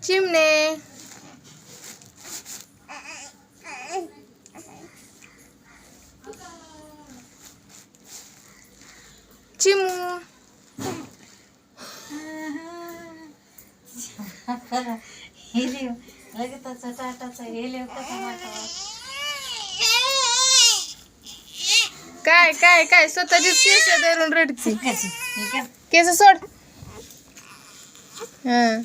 चिमणे Chimu helio लगेच टाटाचा helio कसा मोठा काय काय काय स्वतःचीच केस धरून रडती कशी केस सोड हं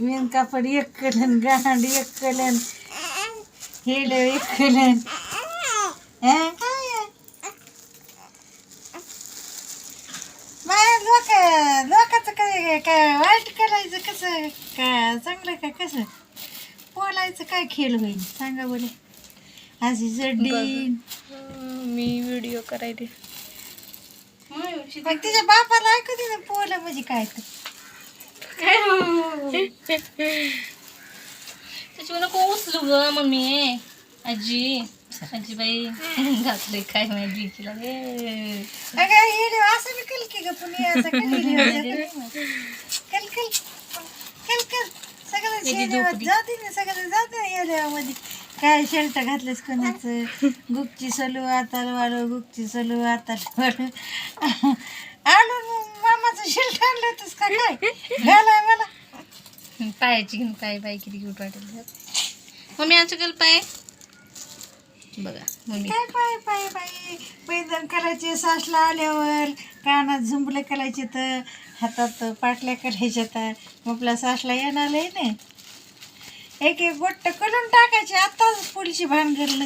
मेन कापड एक कलन गांड एक कलन हेलिओ एक कलन लोकांचं काय काय वाईट करायचं कसं का चांगलं का कसं बोलायचं काय खेळ होईल सांगा बोले अशी जड्डी मी व्हिडिओ करायले मग तिच्या बापाला ऐकू दे ना पोला म्हणजे काय तर त्याच्यावर नको उचलू ग मम्मी आजी आजीबाई घातले काय माहिती तिला अगं हेलिओ असं बी कल की ग पुणे असं कल कल कल कल सगळं शेल्यावर जाते ना सगळं जाते हेलिओमध्ये काय शर्ट घातलेस कोणाचं गुपची सलू आताल वाळू गुपची सलू आताल वाळू आलो मामाचं शर्ट आणलं होतंस का काय घालाय मला पायाची घेऊन पाय बाई किती क्यूट वाटेल मम्मी आजकाल पाय बघा मम्मी काय पाय पाय पाय पैदन करायचे सासला आल्यावर कानात झुंबले करायचे तर हातात पाटल्या करायच्या तर आपला सासला येणार आहे ना एक एक गोट्ट करून टाकायचे आताच पुढची भानगड न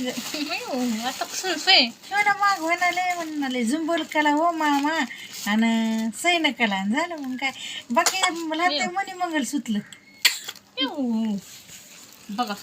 आता कसं सोय थोडं माग म्हणाले म्हणाले झुंबल कला हो मामा आणि सैन कला झालं मग काय बाकी मला ते मनी मंगल सुतलं बघा